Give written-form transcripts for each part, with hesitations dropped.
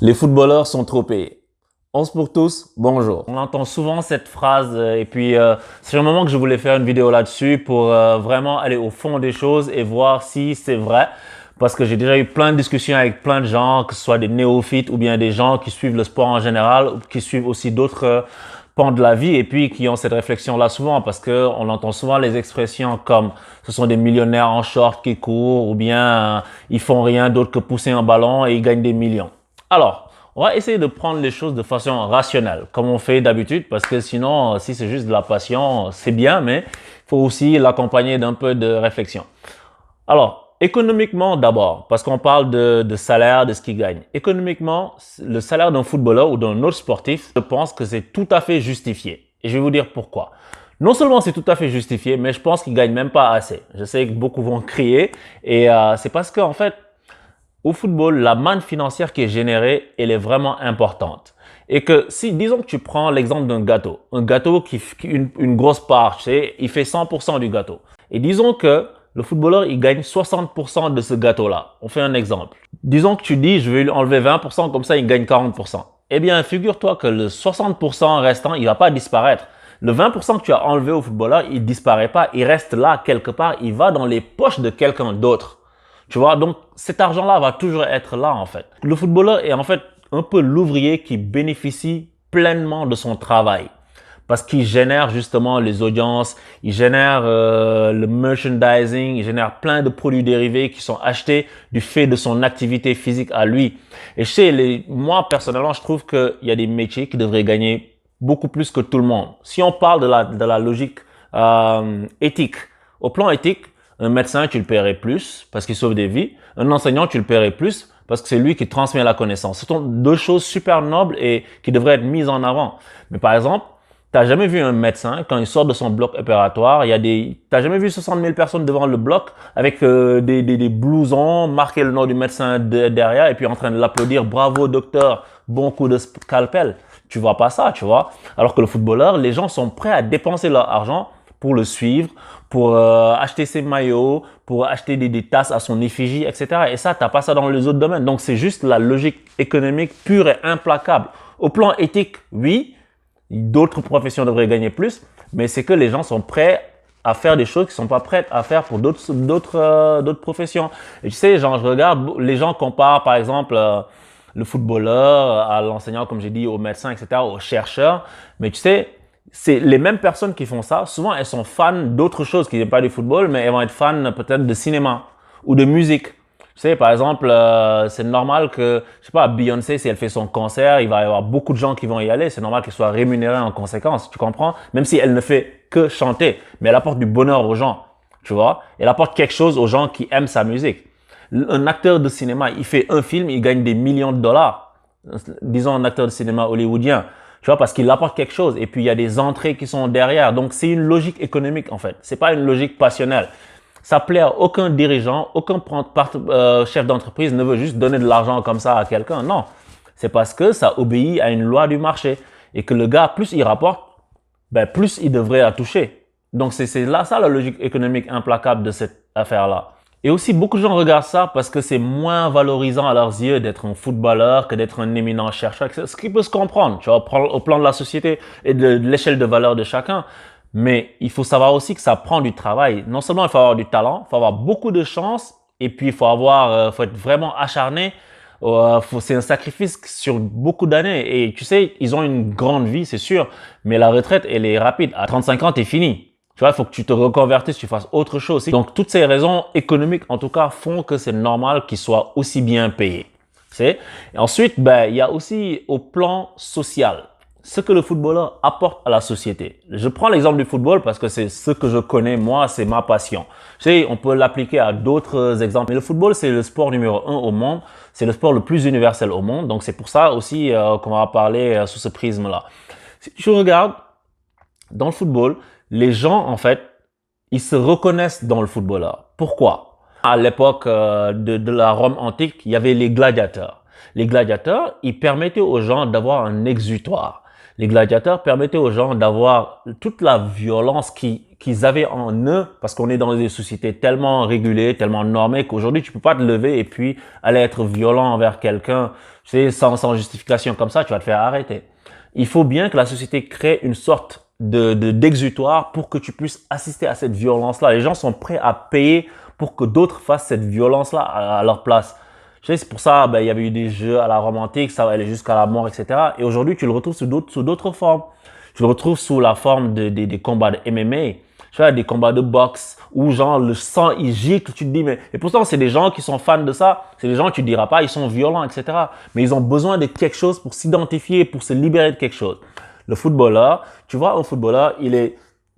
Les footballeurs sont trop payés. 11 pour tous, bonjour. On entend souvent cette phrase et puis c'est un moment que je voulais faire une vidéo là-dessus pour vraiment aller au fond des choses et voir si c'est vrai. Parce que j'ai déjà eu plein de discussions avec plein de gens, que ce soit des néophytes ou bien des gens qui suivent le sport en général ou qui suivent aussi d'autres pans de la vie et puis qui ont cette réflexion-là souvent parce que on entend souvent les expressions comme ce sont des millionnaires en short qui courent ou bien ils font rien d'autre que pousser un ballon et ils gagnent des millions. Alors, on va essayer de prendre les choses de façon rationnelle, comme on fait d'habitude, parce que sinon, si c'est juste de la passion, c'est bien, mais il faut aussi l'accompagner d'un peu de réflexion. Alors, économiquement d'abord, parce qu'on parle de salaire, de ce qu'il gagne. Économiquement, le salaire d'un footballeur ou d'un autre sportif, je pense que c'est tout à fait justifié. Et je vais vous dire pourquoi. Non seulement c'est tout à fait justifié, mais je pense qu'il gagne même pas assez. Je sais que beaucoup vont crier, et c'est parce qu'en fait, au football, la manne financière qui est générée, elle est vraiment importante. Et que si, disons que tu prends l'exemple d'un gâteau, un gâteau qui une grosse part, tu sais, il fait 100% du gâteau. Et disons que le footballeur, il gagne 60% de ce gâteau-là. On fait un exemple. Disons que tu dis, je vais lui enlever 20%, comme ça, il gagne 40%. Eh bien, figure-toi que le 60% restant, il va pas disparaître. Le 20% que tu as enlevé au footballeur, il disparaît pas, il reste là quelque part, il va dans les poches de quelqu'un d'autre. Tu vois, donc cet argent-là va toujours être là en fait. Le footballeur est en fait un peu l'ouvrier qui bénéficie pleinement de son travail parce qu'il génère justement les audiences, il génère le merchandising, il génère plein de produits dérivés qui sont achetés du fait de son activité physique à lui. Et moi personnellement, je trouve qu'il y a des métiers qui devraient gagner beaucoup plus que tout le monde. Si on parle de la logique éthique, au plan éthique, un médecin, tu le paierais plus parce qu'il sauve des vies. Un enseignant, tu le paierais plus parce que c'est lui qui transmet la connaissance. Ce sont deux choses super nobles et qui devraient être mises en avant. Mais par exemple, t'as jamais vu un médecin, quand il sort de son bloc opératoire, t'as jamais vu 60 000 personnes devant le bloc avec des blousons, marqué le nom du médecin derrière et puis en train de l'applaudir. Bravo docteur, bon coup de scalpel. Tu vois pas ça, tu vois. Alors que le footballeur, les gens sont prêts à dépenser leur argent pour le suivre, pour acheter ses maillots, pour acheter des tasses à son effigie, etc. Et ça, t'as pas ça dans les autres domaines. Donc, c'est juste la logique économique pure et implacable. Au plan éthique, oui, d'autres professions devraient gagner plus, mais c'est que les gens sont prêts à faire des choses qu'ils sont pas prêts à faire pour d'autres professions. Et tu sais, genre, je regarde, les gens comparent, par exemple, le footballeur à l'enseignant, comme j'ai dit, au médecin, etc., aux chercheurs. Mais tu sais, c'est les mêmes personnes qui font ça. Souvent, elles sont fans d'autres choses qui n'est pas du football, mais elles vont être fans peut-être de cinéma ou de musique. Tu sais, par exemple, c'est normal que, je sais pas, Beyoncé, si elle fait son concert, il va y avoir beaucoup de gens qui vont y aller. C'est normal qu'elle soit rémunérée en conséquence. Tu comprends? Même si elle ne fait que chanter, mais elle apporte du bonheur aux gens. Tu vois? Elle apporte quelque chose aux gens qui aiment sa musique. Un acteur de cinéma, il fait un film, il gagne des millions de dollars. Disons un acteur de cinéma hollywoodien. Tu vois, parce qu'il apporte quelque chose. Et puis, il y a des entrées qui sont derrière. Donc, c'est une logique économique, en fait. C'est pas une logique passionnelle. Ça plaît à aucun dirigeant, aucun chef d'entreprise ne veut juste donner de l'argent comme ça à quelqu'un. Non. C'est parce que ça obéit à une loi du marché. Et que le gars, plus il rapporte, ben, plus il devrait à toucher. Donc, c'est là, ça, la logique économique implacable de cette affaire-là. Et aussi, beaucoup de gens regardent ça parce que c'est moins valorisant à leurs yeux d'être un footballeur que d'être un éminent chercheur. Ce qui peut se comprendre, tu vois, au plan de la société et de l'échelle de valeur de chacun. Mais il faut savoir aussi que ça prend du travail. Non seulement il faut avoir du talent, il faut avoir beaucoup de chance et puis il faut être vraiment acharné. C'est un sacrifice sur beaucoup d'années. Et tu sais, ils ont une grande vie, c'est sûr, mais la retraite, elle est rapide. À 35 ans, t'es fini. Tu vois, il faut que tu te reconvertisses, tu fasses autre chose. Donc, toutes ces raisons économiques, en tout cas, font que c'est normal qu'ils soient aussi bien payés. Et ensuite, ben, il y a aussi au plan social, ce que le footballeur apporte à la société. Je prends l'exemple du football parce que c'est ce que je connais, moi, c'est ma passion. Tu sais, on peut l'appliquer à d'autres exemples. Mais le football, c'est le sport numéro 1 au monde. C'est le sport le plus universel au monde. Donc, c'est pour ça aussi qu'on va parler sous ce prisme-là. Si tu regardes, dans le football, les gens, en fait, ils se reconnaissent dans le footballeur. Pourquoi? À l'époque de la Rome antique, il y avait les gladiateurs. Les gladiateurs, ils permettaient aux gens d'avoir un exutoire. Les gladiateurs permettaient aux gens d'avoir toute la violence qu'ils avaient en eux, parce qu'on est dans des sociétés tellement régulées, tellement normées, qu'aujourd'hui, tu peux pas te lever et puis aller être violent envers quelqu'un, tu sais, sans justification comme ça, tu vas te faire arrêter. Il faut bien que la société crée une sorte d'exutoire pour que tu puisses assister à cette violence-là. Les gens sont prêts à payer pour que d'autres fassent cette violence-là à leur place. Tu sais, c'est pour ça, ben, il y avait eu des jeux à la romantique, ça va aller jusqu'à la mort, etc. Et aujourd'hui, tu le retrouves sous d'autres formes. Tu le retrouves sous la forme des combats de MMA. Tu vois, des combats de boxe où genre le sang il gicle, tu te dis mais et pourtant c'est des gens qui sont fans de ça, c'est des gens tu diras pas ils sont violents etc. Mais ils ont besoin de quelque chose pour s'identifier, pour se libérer de quelque chose. Le footballeur, tu vois un footballeur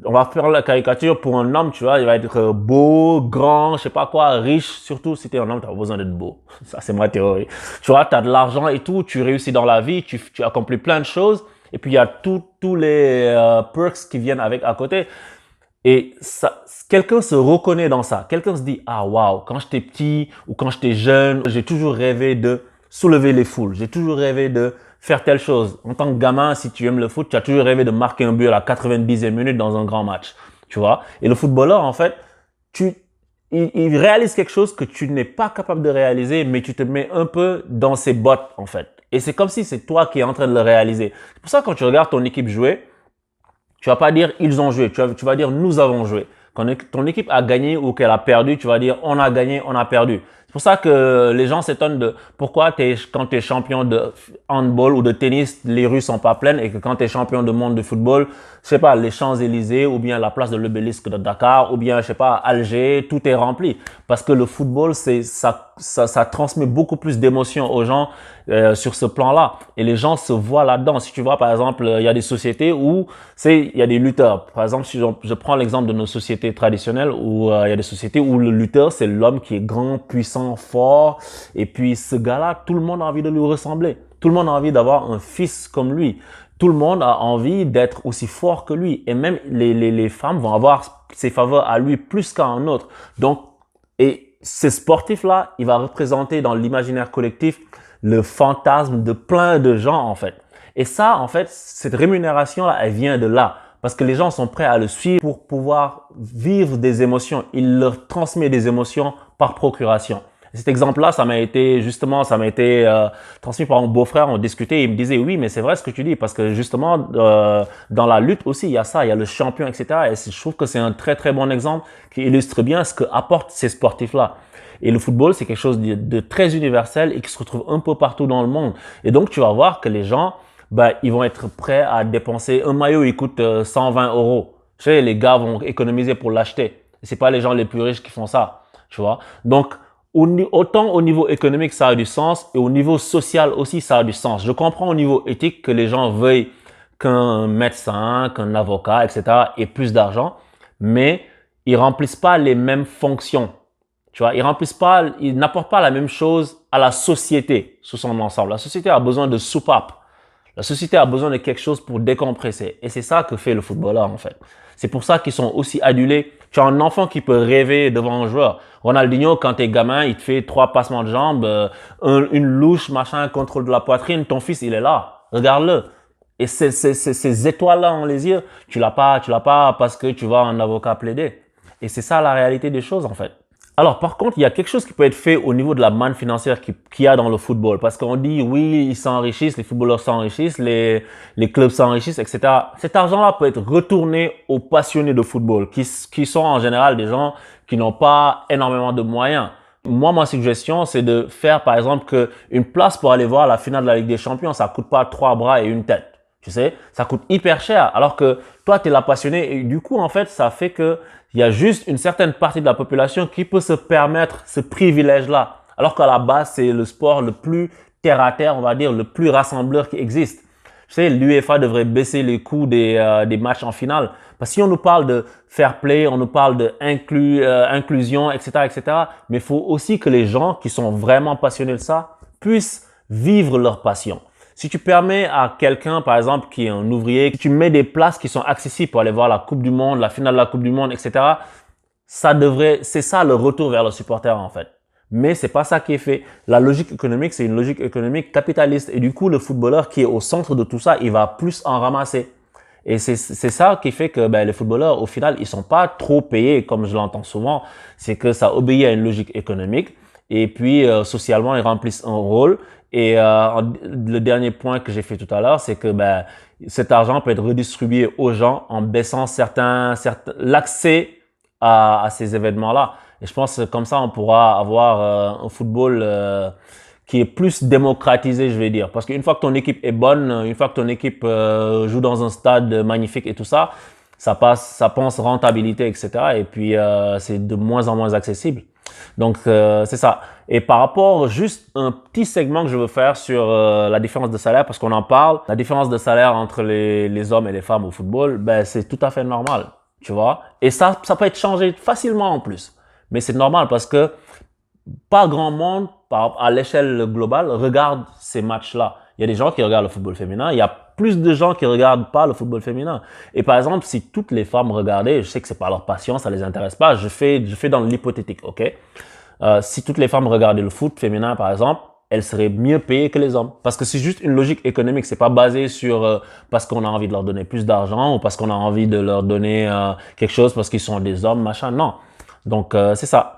on va faire la caricature pour un homme, tu vois, il va être beau, grand, je sais pas quoi, riche, surtout si tu es un homme, tu as besoin d'être beau. Ça, c'est ma théorie. Tu vois, tu as de l'argent et tout, tu réussis dans la vie, tu accomplis plein de choses, et puis il y a tous les perks qui viennent avec à côté. Et ça, quelqu'un se reconnaît dans ça. Quelqu'un se dit, ah waouh, quand j'étais petit ou quand j'étais jeune, j'ai toujours rêvé de soulever les foules. J'ai toujours rêvé de faire telle chose. En tant que gamin, si tu aimes le foot, tu as toujours rêvé de marquer un but à la 90e minute dans un grand match. Tu vois? Et le footballeur, en fait, il réalise quelque chose que tu n'es pas capable de réaliser, mais tu te mets un peu dans ses bottes, en fait. Et c'est comme si c'est toi qui es en train de le réaliser. C'est pour ça que quand tu regardes ton équipe jouer, tu vas pas dire ils ont joué, tu vas dire nous avons joué. Quand ton équipe a gagné ou qu'elle a perdu, tu vas dire on a gagné, on a perdu. C'est pour ça que les gens s'étonnent de pourquoi quand tu es champion de handball ou de tennis, les rues sont pas pleines et que quand tu es champion de monde de football, je sais pas, les Champs-Élysées ou bien la place de l'Obélisque de Dakar ou bien je sais pas, Alger, tout est rempli parce que le football ça transmet beaucoup plus d'émotions aux gens sur ce plan-là et les gens se voient là-dedans. Si tu vois par exemple, il y a des sociétés où il y a des lutteurs. Par exemple, si je prends l'exemple de nos sociétés traditionnelles où il y a des sociétés où le lutteur, c'est l'homme qui est grand, puissant, fort. Et puis, ce gars-là, tout le monde a envie de lui ressembler. Tout le monde a envie d'avoir un fils comme lui. Tout le monde a envie d'être aussi fort que lui. Et même les femmes vont avoir ses faveurs à lui plus qu'à un autre. Donc, et ce sportif-là, il va représenter dans l'imaginaire collectif le fantasme de plein de gens, en fait. Et ça, en fait, cette rémunération-là, elle vient de là. Parce que les gens sont prêts à le suivre pour pouvoir vivre des émotions. Il leur transmet des émotions par procuration. Et cet exemple-là, ça m'a été transmis par mon beau-frère. On discutait et il me disait, oui, mais c'est vrai ce que tu dis. Parce que justement, dans la lutte aussi, il y a ça. Il y a le champion, etc. Et je trouve que c'est un très, très bon exemple qui illustre bien ce que apportent ces sportifs-là. Et le football, c'est quelque chose de très universel et qui se retrouve un peu partout dans le monde. Et donc, tu vas voir que les gens, ils vont être prêts à dépenser. Un maillot, il coûte 120 euros. Tu sais, les gars vont économiser pour l'acheter. C'est pas les gens les plus riches qui font ça, tu vois. Donc, autant au niveau économique, ça a du sens et au niveau social aussi, ça a du sens. Je comprends au niveau éthique que les gens veuillent qu'un médecin, qu'un avocat, etc. ait plus d'argent, mais ils remplissent pas les mêmes fonctions. Tu vois, ils n'apportent pas la même chose à la société sous son ensemble. La société a besoin de soupapes. La société a besoin de quelque chose pour décompresser. Et c'est ça que fait le footballeur, en fait. C'est pour ça qu'ils sont aussi adulés. Tu as un enfant qui peut rêver devant un joueur. Ronaldinho, quand t'es gamin, il te fait 3 passements de jambes, une louche, machin, contrôle de la poitrine. Ton fils, il est là. Regarde-le. Et ces étoiles-là en les yeux, tu l'as pas parce que tu vas un avocat plaider. Et c'est ça la réalité des choses, en fait. Alors, par contre, il y a quelque chose qui peut être fait au niveau de la manne financière qu'il y a dans le football. Parce qu'on dit, oui, ils s'enrichissent, les footballeurs s'enrichissent, les clubs s'enrichissent, etc. Cet argent-là peut être retourné aux passionnés de football, qui sont en général des gens qui n'ont pas énormément de moyens. Moi, ma suggestion, c'est de faire, par exemple, qu'une place pour aller voir la finale de la Ligue des Champions, ça coûte pas 3 bras et une tête. Tu sais, ça coûte hyper cher. Alors que toi, tu es la passionné et du coup, en fait, ça fait que il y a juste une certaine partie de la population qui peut se permettre ce privilège-là. Alors qu'à la base, c'est le sport le plus terre à terre, on va dire, le plus rassembleur qui existe. Tu sais, l'UEFA devrait baisser les coûts des matchs en finale. Parce que si on nous parle de fair play, on nous parle de inclusion, etc., etc., mais il faut aussi que les gens qui sont vraiment passionnés de ça puissent vivre leur passion. Si tu permets à quelqu'un, par exemple, qui est un ouvrier, que tu mets des places qui sont accessibles pour aller voir la Coupe du Monde, la finale de la Coupe du Monde, etc., c'est ça le retour vers le supporter, en fait. Mais c'est pas ça qui est fait. La logique économique, c'est une logique économique capitaliste. Et du coup, le footballeur qui est au centre de tout ça, il va plus en ramasser. Et c'est ça qui fait que les footballeurs, au final, ils sont pas trop payés, comme je l'entends souvent. C'est que ça obéit à une logique économique. Et puis, socialement, ils remplissent un rôle. Et le dernier point que j'ai fait tout à l'heure, c'est que cet argent peut être redistribué aux gens en baissant l'accès à ces événements-là. Et je pense que comme ça, on pourra avoir un football qui est plus démocratisé, je vais dire. Parce qu'une fois que ton équipe est bonne, une fois que ton équipe joue dans un stade magnifique et tout ça, ça pense rentabilité, etc. Et puis, c'est de moins en moins accessible. Donc, c'est ça. Et par rapport, juste un petit segment que je veux faire sur la différence de salaire, parce qu'on en parle, la différence de salaire entre les hommes et les femmes au football, c'est tout à fait normal, tu vois. Et ça peut être changé facilement en plus. Mais c'est normal parce que pas grand monde, à l'échelle globale, regarde ces matchs-là. Il y a des gens qui regardent le football féminin, il y a plus de gens qui regardent pas le football féminin. Et par exemple, si toutes les femmes regardaient, je sais que c'est pas leur passion, ça les intéresse pas, je fais dans l'hypothétique, ok? Si toutes les femmes regardaient le foot féminin, par exemple, elles seraient mieux payées que les hommes. Parce que c'est juste une logique économique, c'est pas basé sur parce qu'on a envie de leur donner plus d'argent ou parce qu'on a envie de leur donner quelque chose parce qu'ils sont des hommes, machin, non. Donc, c'est ça.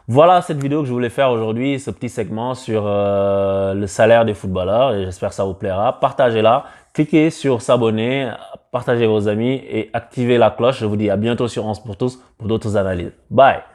Voilà cette vidéo que je voulais faire aujourd'hui, ce petit segment sur le salaire des footballeurs et j'espère que ça vous plaira. Partagez-la, cliquez sur s'abonner, partagez vos amis et activez la cloche. Je vous dis à bientôt sur 11 pour tous pour d'autres analyses. Bye!